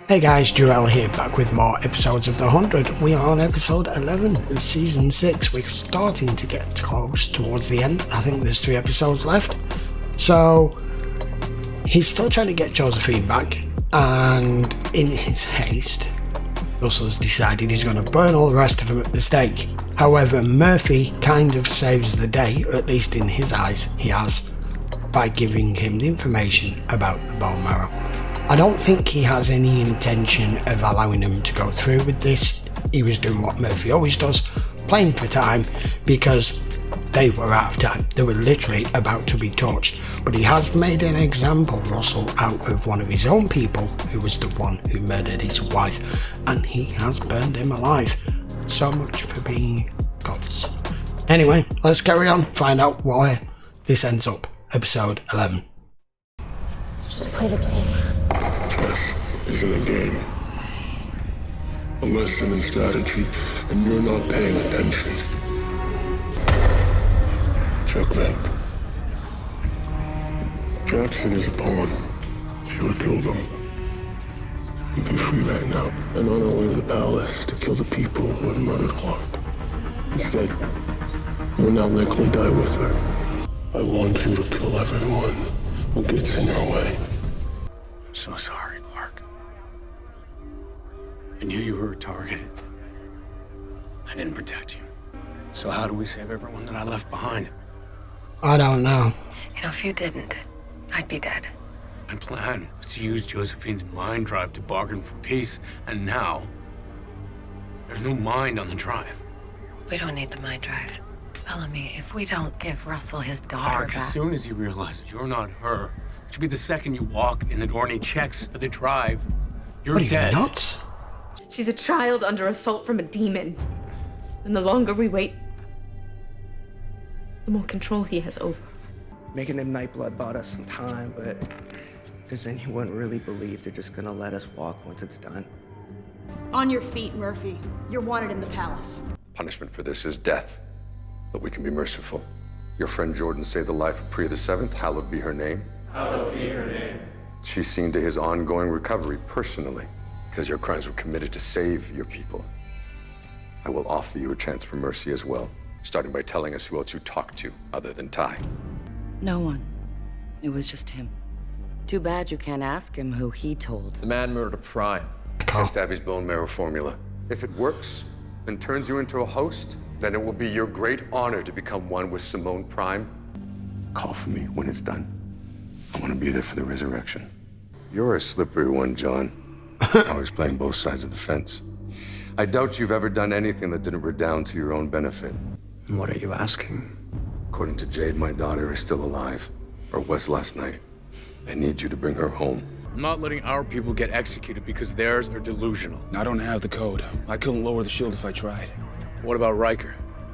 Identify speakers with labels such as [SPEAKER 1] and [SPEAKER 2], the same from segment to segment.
[SPEAKER 1] Hey guys, Joel here, back with more episodes of The 100. We are on episode 11 of season 6. We're starting to get close towards the end. I think there's 3 episodes left. So, he's still trying to get Josephine back, and in his haste, Russell's decided he's going to burn all the rest of them at the stake. However, Murphy kind of saves the day, or at least in his eyes he has, by giving him the information about the bone marrow. I don't think he has any intention of allowing him to go through with this. He was doing what Murphy always does, playing for time, because they were out of time. They were literally about to be torched. But he has made an example, Russell, out of one of his own people, who was the one who murdered his wife, and he has burned him alive. So much for being gods. Anyway, let's carry on, find out where this ends up. Episode 11.
[SPEAKER 2] Let's just play the game.
[SPEAKER 3] Chess isn't a game. A lesson in strategy, and you're not paying attention. Checkmate. Jackson is a pawn. If you would kill them, you'd be free right now and on our way to the palace to kill the people who had murdered Clarke. Instead, you will now likely die with her. I want you to kill everyone who gets in your way.
[SPEAKER 4] I'm so sorry, Clarke. I knew you were a target. I didn't protect you. So how do we save everyone that I left behind?
[SPEAKER 1] I don't know.
[SPEAKER 2] You know, if you didn't, I'd be dead.
[SPEAKER 4] My plan was to use Josephine's mind drive to bargain for peace, and now there's no mind on the drive.
[SPEAKER 2] We don't need the mind drive. Follow me. If we don't give Russell his daughter
[SPEAKER 4] Clarke,
[SPEAKER 2] back...
[SPEAKER 4] as soon as he realizes you're not her, which will be the second you walk in the door and he checks for the drive, you're
[SPEAKER 1] What are you,
[SPEAKER 4] dead.
[SPEAKER 1] nuts?
[SPEAKER 5] She's a child under assault from a demon. And the longer we wait, the more control he has over.
[SPEAKER 6] Making them Nightblood bought us some time, but does anyone really believe they're just gonna let us walk once it's done?
[SPEAKER 7] On your feet, Murphy. You're wanted in the palace.
[SPEAKER 8] Punishment for this is death, but we can be merciful. Your friend Jordan saved the life of Priya the Seventh. Hallowed be her name. Hallowed be her name. She's seen to his ongoing recovery personally, because your crimes were committed to save your people. I will offer you a chance for mercy as well, starting by telling us who else you talked to other than Ty.
[SPEAKER 9] No one. It was just him. Too bad you can't ask him who he told.
[SPEAKER 8] The man murdered a prime. Test Abby's bone marrow formula. If it works and turns you into a host, then it will be your great honor to become one with Simone Prime. Call for me when it's done. I want to be there for the resurrection. You're a slippery one, John. Always playing both sides of the fence. I doubt you've ever done anything that didn't redound to your own benefit.
[SPEAKER 1] What are you asking?
[SPEAKER 8] According to Jade, my daughter is still alive, or was last night. I need you to bring her home.
[SPEAKER 4] I'm not letting our people get executed because theirs are delusional.
[SPEAKER 10] I don't have the code. I couldn't lower the shield if I tried.
[SPEAKER 4] What about Riker?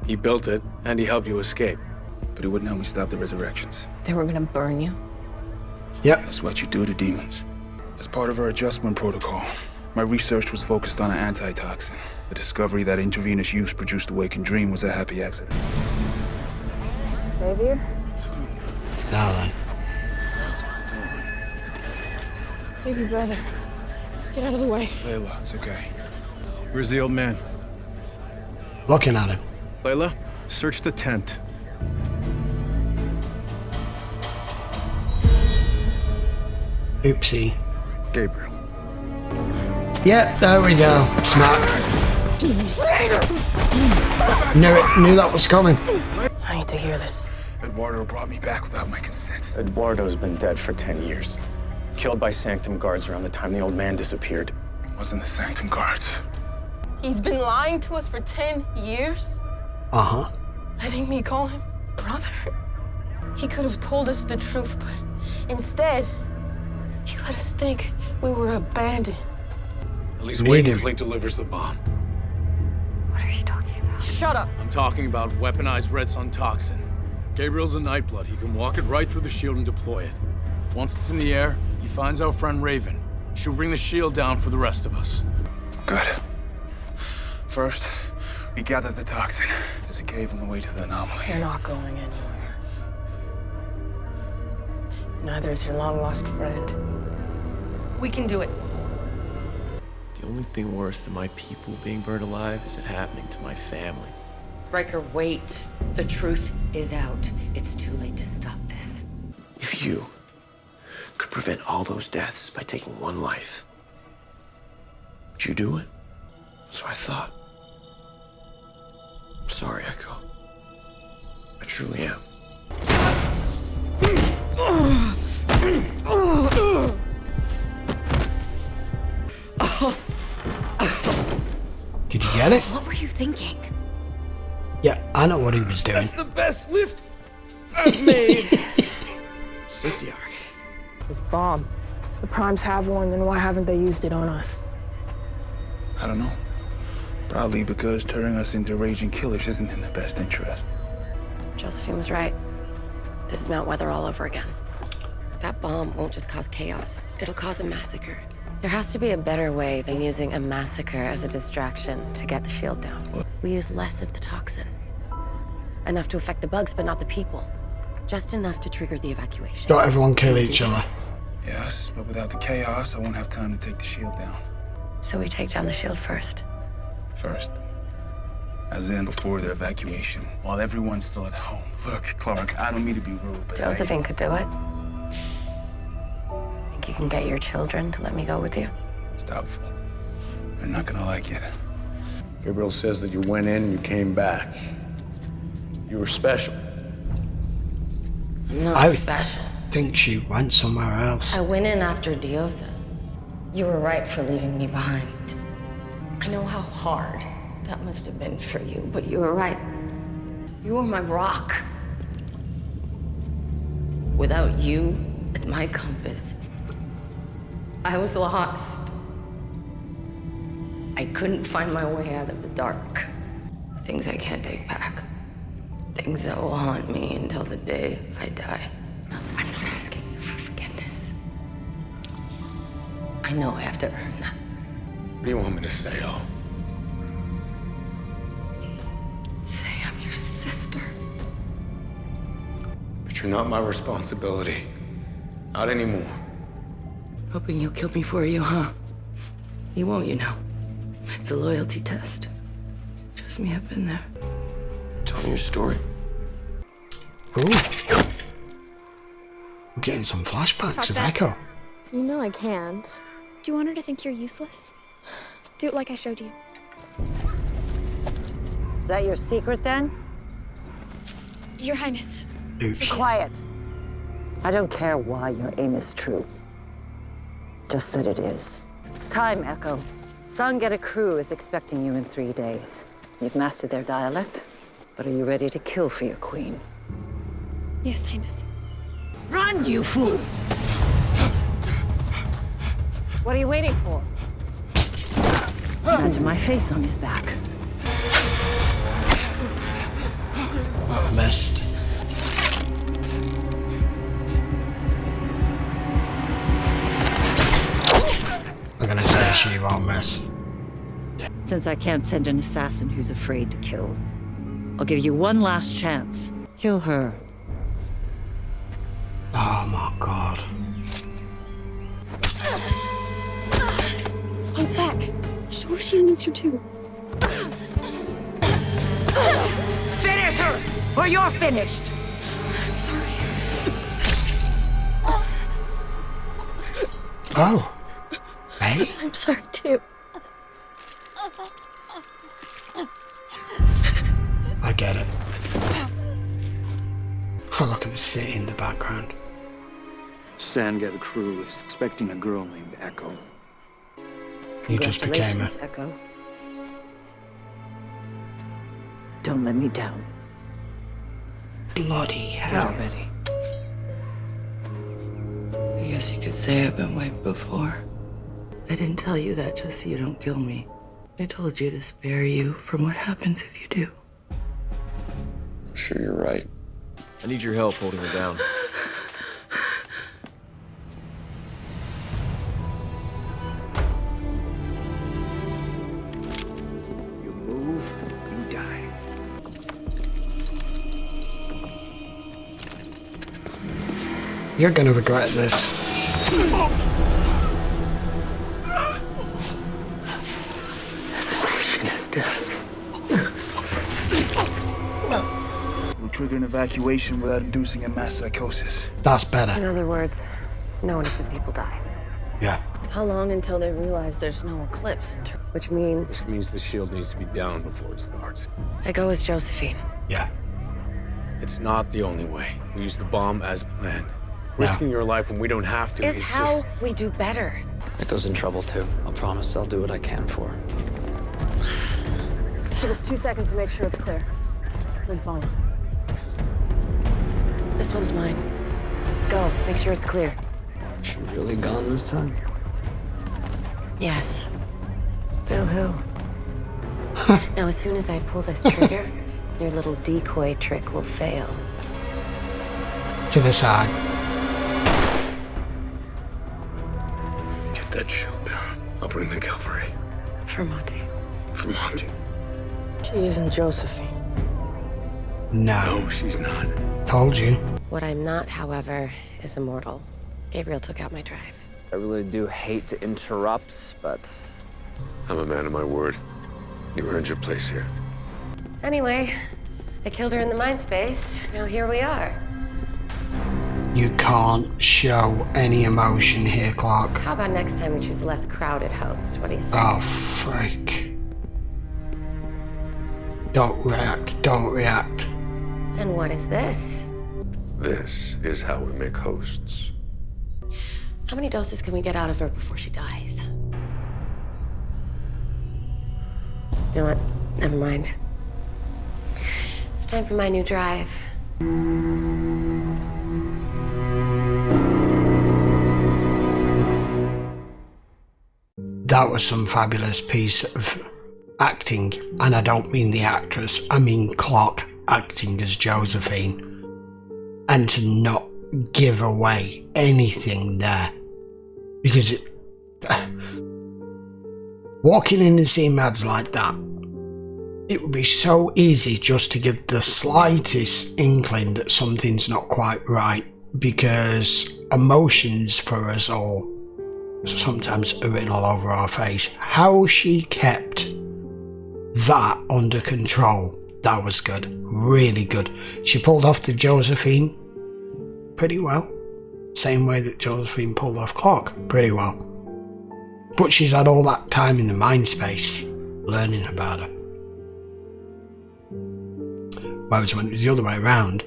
[SPEAKER 4] He built it, and he helped you escape.
[SPEAKER 10] But it wouldn't help me stop the resurrections.
[SPEAKER 5] They were gonna burn you?
[SPEAKER 1] Yep.
[SPEAKER 10] That's what you do to demons. As part of our adjustment protocol, my research was focused on an antitoxin. The discovery that intravenous use produced a waking dream was a happy accident.
[SPEAKER 5] Xavier?
[SPEAKER 1] Now then.
[SPEAKER 7] Baby brother, get out of the way.
[SPEAKER 10] Layla, it's okay.
[SPEAKER 11] Where's the old man?
[SPEAKER 1] Looking at him.
[SPEAKER 11] Layla, search the tent.
[SPEAKER 1] Oopsie.
[SPEAKER 10] Gabriel.
[SPEAKER 1] Yeah, there we go. Smart. Knew that was coming.
[SPEAKER 2] I need to hear this.
[SPEAKER 10] Eduardo brought me back without my consent.
[SPEAKER 6] Eduardo's been dead for 10 years. Killed by Sanctum guards around the time the old man disappeared.
[SPEAKER 10] It wasn't the Sanctum guards.
[SPEAKER 7] He's been lying to us for 10 years,
[SPEAKER 1] Uh-huh.
[SPEAKER 7] letting me call him brother. He could have told us the truth, but instead, he let us think we were abandoned.
[SPEAKER 4] At least
[SPEAKER 1] Need
[SPEAKER 4] wait
[SPEAKER 1] him.
[SPEAKER 4] until he delivers the bomb.
[SPEAKER 2] What are you talking about?
[SPEAKER 7] Shut up.
[SPEAKER 4] I'm talking about weaponized red sun toxin. Gabriel's a Nightblood. He can walk it right through the shield and deploy it. Once it's in the air, he finds our friend Raven. She'll bring the shield down for the rest of us.
[SPEAKER 10] Good. First, we gather the toxin. There's a cave on the way to the anomaly.
[SPEAKER 7] You're not going anywhere. Neither is your long-lost friend.
[SPEAKER 5] We can do it.
[SPEAKER 12] The only thing worse than my people being burned alive is it happening to my family.
[SPEAKER 9] Riker, wait. The truth is out. It's too late to stop this.
[SPEAKER 12] If you could prevent all those deaths by taking one life, would you do it? So I thought. I'm sorry, Echo. I truly am.
[SPEAKER 1] Did you get it?
[SPEAKER 5] What were you thinking?
[SPEAKER 1] Yeah, I know what he was doing.
[SPEAKER 13] That's the best lift I've made. Sissy arc.
[SPEAKER 7] This bomb. The Primes have one, then why haven't they used it on us?
[SPEAKER 10] I don't know. Probably because turning us into raging killers isn't in their best interest.
[SPEAKER 2] Josephine was right. This is Mount Weather all over again. That bomb won't just cause chaos. It'll cause a massacre. There has to be a better way than using a massacre as a distraction to get the shield down.
[SPEAKER 10] What?
[SPEAKER 2] We use less of the toxin. Enough to affect the bugs, but not the people. Just enough to trigger the evacuation.
[SPEAKER 1] Don't everyone kill each other.
[SPEAKER 10] Yes, but without the chaos, I won't have time to take the shield down.
[SPEAKER 2] So we take down the shield first.
[SPEAKER 10] First. As in before their evacuation, while everyone's still at home. Look, Clarke, I don't mean to be rude, but
[SPEAKER 2] Josephine could do it. Think you can get your children to let me go with you?
[SPEAKER 10] It's doubtful. They're not gonna like it.
[SPEAKER 4] Gabriel says that you went in and you came back. You were special.
[SPEAKER 2] I'm not
[SPEAKER 1] I
[SPEAKER 2] special.
[SPEAKER 1] think she went somewhere else.
[SPEAKER 2] I went in after Diosa. You were right for leaving me behind. I know how hard that must have been for you, but you were right. You were my rock. Without you as my compass, I was lost. I couldn't find my way out of the dark. Things I can't take back. Things that will haunt me until the day I die. I'm not asking you for forgiveness. I know I have to earn that.
[SPEAKER 4] What do you want me to say, Oh?
[SPEAKER 2] Say I'm your sister.
[SPEAKER 4] But you're not my responsibility. Not anymore.
[SPEAKER 2] Hoping you'll kill me for you, huh? You won't, you know. It's a loyalty test. Trust me, I've been there.
[SPEAKER 12] Tell me your story.
[SPEAKER 1] Ooh. We're getting some flashbacks of Echo.
[SPEAKER 7] You know I can't.
[SPEAKER 14] Do you want her to think you're useless? Do it like I showed you.
[SPEAKER 15] Is that your secret, then?
[SPEAKER 14] Your Highness.
[SPEAKER 15] Be quiet. I don't care why your aim is true. Just that it is. It's time, Echo. Sangeta crew is expecting you in 3 days. You've mastered their dialect, but are you ready to kill for your queen?
[SPEAKER 14] Yes, Highness.
[SPEAKER 15] Run, you fool! What are you waiting for? Imagine my face on his back.
[SPEAKER 1] Missed. I'm gonna say she won't miss.
[SPEAKER 15] Since I can't send an assassin who's afraid to kill, I'll give you one last chance. Kill her.
[SPEAKER 1] Oh my god.
[SPEAKER 14] Fight back. Show her she needs you too.
[SPEAKER 15] Finish her, or you're finished.
[SPEAKER 14] I'm sorry.
[SPEAKER 1] Oh. Hey?
[SPEAKER 14] I'm sorry too.
[SPEAKER 1] I get it. Oh, look at the city in the background.
[SPEAKER 10] Sangeta crew is expecting a girl named Echo.
[SPEAKER 1] You just became it.
[SPEAKER 15] Echo. Don't let me down.
[SPEAKER 1] Bloody hell.
[SPEAKER 15] Already.
[SPEAKER 2] I guess you could say I've been wiped before. I didn't tell you that just so you don't kill me. I told you to spare you from what happens if you do.
[SPEAKER 12] I'm sure you're right. I need your help holding her down.
[SPEAKER 13] You move, you die.
[SPEAKER 1] You're gonna regret this.
[SPEAKER 10] trigger an evacuation without inducing a mass psychosis.
[SPEAKER 1] That's better.
[SPEAKER 2] In other words, no innocent people die.
[SPEAKER 1] Yeah.
[SPEAKER 2] How long until they realize there's no eclipse? Which means
[SPEAKER 12] the shield needs to be down before it starts.
[SPEAKER 2] I go as Josephine.
[SPEAKER 1] Yeah.
[SPEAKER 12] It's not the only way. We use the bomb as planned. Risking your life when we don't have to
[SPEAKER 2] It's how we do better.
[SPEAKER 13] Echo's in trouble too. I'll promise I'll do what I can for her.
[SPEAKER 16] Give us 2 seconds to make sure it's clear. Then follow.
[SPEAKER 2] This one's mine. Go, make sure it's clear.
[SPEAKER 13] She really gone this time?
[SPEAKER 2] Yes. Boo-hoo. Now, as soon as I pull this trigger, your little decoy trick will fail.
[SPEAKER 1] To the side.
[SPEAKER 12] Get that shield down. I'll bring the cavalry.
[SPEAKER 2] For Monty.
[SPEAKER 12] For Monty.
[SPEAKER 7] She isn't Josephine.
[SPEAKER 1] No,
[SPEAKER 12] she's not.
[SPEAKER 1] Told you.
[SPEAKER 2] What I'm not, however, is immortal. Gabriel took out my drive.
[SPEAKER 6] I really do hate to interrupt, but...
[SPEAKER 8] I'm a man of my word. You earned your place here.
[SPEAKER 2] Anyway, I killed her in the mind space. Now here we are.
[SPEAKER 1] You can't show any emotion here, Clarke.
[SPEAKER 2] How about next time we choose a less crowded host? What do you say?
[SPEAKER 1] Oh, freak. Don't react. Don't react.
[SPEAKER 2] And what is this?
[SPEAKER 8] This is how we make hosts.
[SPEAKER 2] How many doses can we get out of her before she dies? You know what? Never mind. It's time for my new drive.
[SPEAKER 1] That was some fabulous piece of acting, and I don't mean the actress, I mean Clarke acting as Josephine, and to not give away anything there, because walking in and seeing Mads like that, it would be so easy just to give the slightest inkling that something's not quite right, because emotions for us all sometimes are written all over our face. How she kept that under control, that was good, really good. She pulled off the Josephine pretty well, same way that Josephine pulled off Clarke pretty well, but she's had all that time in the mind space learning about her, whereas when it was the other way around,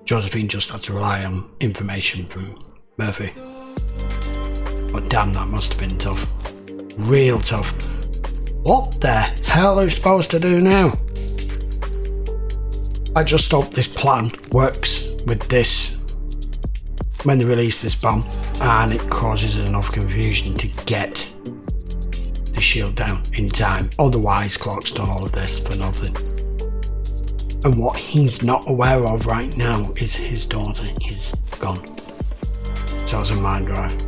[SPEAKER 1] Josephine just had to rely on information from Murphy. But damn, that must have been tough. Real tough. What the hell are we supposed to do now? I just hope this plan works with this when they release this bomb and it causes enough confusion to get the shield down in time. Otherwise, Clarke's done all of this for nothing. And what he's not aware of right now is his daughter is gone. So it's a mind drive.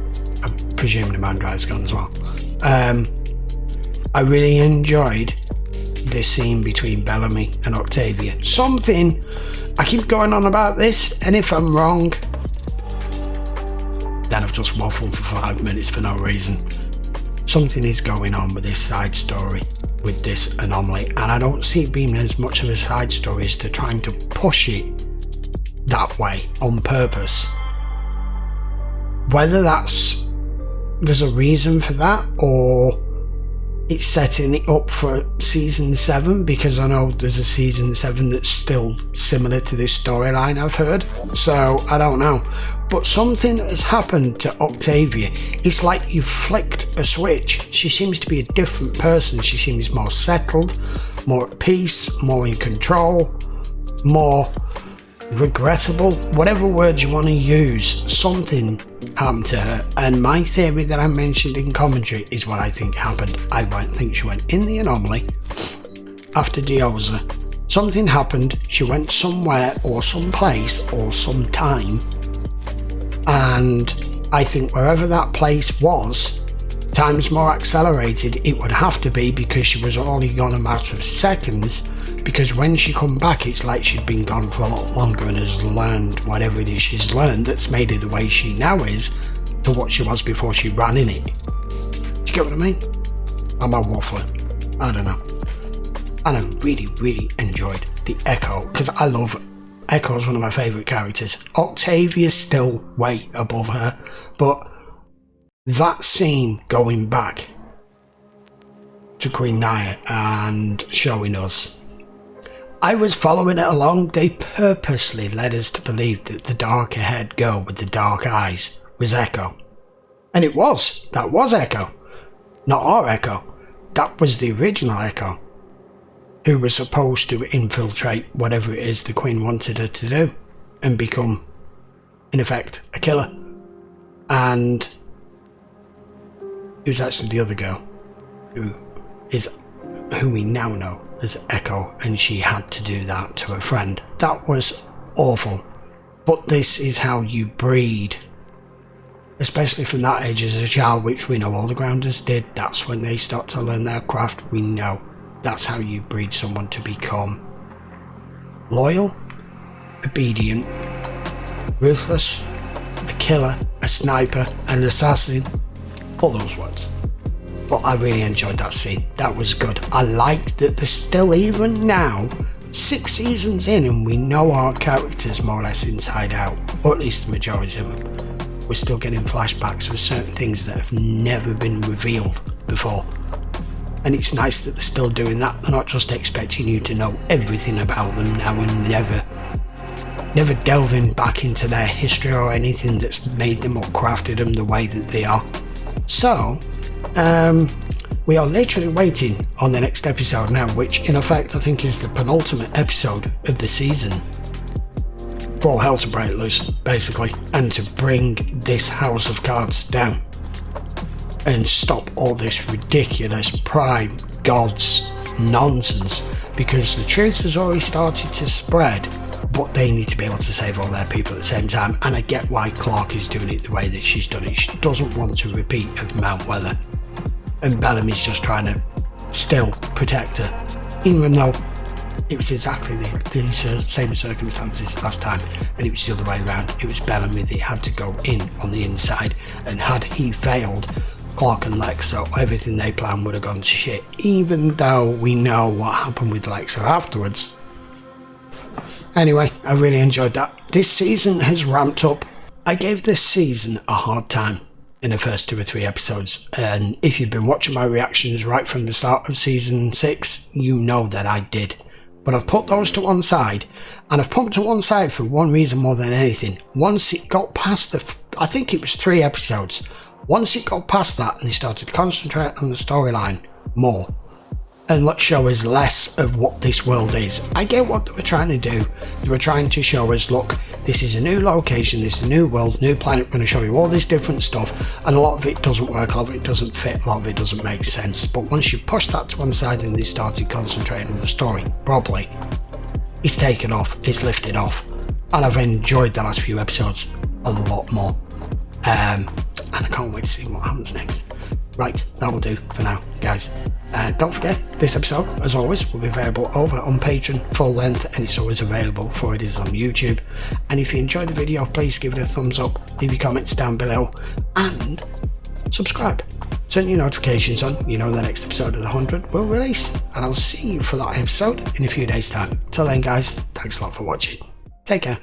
[SPEAKER 1] I presume the mind drive's gone as well. I really enjoyed this scene between Bellamy and Octavia. Something, I keep going on about this, and if I'm wrong, then I've just waffled for 5 minutes for no reason. Something is going on with this side story, with this anomaly, and I don't see it being as much of a side story as to trying to push it that way on purpose. Whether there's a reason for that, or it's setting it up for season 7, because I know there's a season 7 that's still similar to this storyline I've heard, so I don't know. But something has happened to Octavia. It's like you flicked a switch. She seems to be a different person. She seems more settled, more at peace, more in control, more regrettable, whatever words you want to use. Something happened to her, and my theory that I mentioned in commentary is what I think happened. I think she went in the anomaly after Dioza. Something happened, she went somewhere or someplace or sometime, and I think wherever that place was, time's more accelerated. It would have to be, because she was only gone a matter of seconds, because when she come back, it's like she'd been gone for a lot longer and has learned whatever it is she's learned that's made her the way she now is to what she was before she ran in it. Do you get what I mean? Am I waffling? I don't know. And I really, really enjoyed the Echo, because I love Echo's one of my favourite characters. Octavia's still way above her, but that scene going back to Queen Naya and showing us, I was following it along. They purposely led us to believe that the darker haired girl with the dark eyes was Echo. And it was. That was Echo. Not our Echo. That was the original Echo, who was supposed to infiltrate whatever it is the Queen wanted her to do and become, in effect, a killer. And it was actually the other girl who we now know as Echo, and she had to do that to her friend. That was awful. But this is how you breed, especially from that age as a child, which we know all the Grounders did. That's when they start to learn their craft. We know that's how you breed someone to become loyal, obedient, ruthless, a killer, a sniper, an assassin, all those words. But I really enjoyed that scene. That was good. I like that there's still, even now, 6 seasons in, and we know our characters more or less inside out, or at least the majority of them. We're still getting flashbacks of certain things that have never been revealed before. And it's nice that they're still doing that. They're not just expecting you to know everything about them now and never delving back into their history or anything that's made them or crafted them the way that they are. So, we are literally waiting on the next episode now, which in effect I think is the penultimate episode of the season, for all hell to break loose, basically, and to bring this house of cards down and stop all this ridiculous prime gods nonsense, because the truth has already started to spread, but they need to be able to save all their people at the same time. And I get why Clarke is doing it the way that she's done it. She doesn't want to repeat of Mount Weather, and Bellamy's just trying to still protect her, even though it was exactly the same circumstances last time, and it was the other way around. It was Bellamy that had to go in on the inside, and had he failed, Clarke and Lexa, everything they planned would have gone to shit, even though we know what happened with Lexa afterwards. Anyway, I really enjoyed that. This season has ramped up. I gave this season a hard time in the first 2 or 3 episodes, and if you've been watching my reactions right from the start of season 6, you know that I did. But I've put those to one side, and I've put them to one side for one reason more than anything. Once it got past I think it was 3 episodes, once it got past that and they started to concentrate on the storyline more, and let's show us less of what this world is. I get what they were trying to do. They were trying to show us, look, this is a new location, this is a new world, new planet, we're going to show you all this different stuff, and a lot of it doesn't work, a lot of it doesn't fit, a lot of it doesn't make sense. But once you push that to one side and they started concentrating on the story properly, it's taken off, it's lifted off, and I've enjoyed the last few episodes a lot more. And I can't wait to see what happens next. Right, that will do for now, guys. Don't forget, this episode, as always, will be available over on Patreon, full length, and it's always available for it is on YouTube. And if you enjoyed the video, please give it a thumbs up, leave your comments down below, and subscribe. Turn your notifications on, you know the next episode of the 100 will release. And I'll see you for that episode in a few days' time. Till then, guys, thanks a lot for watching. Take care.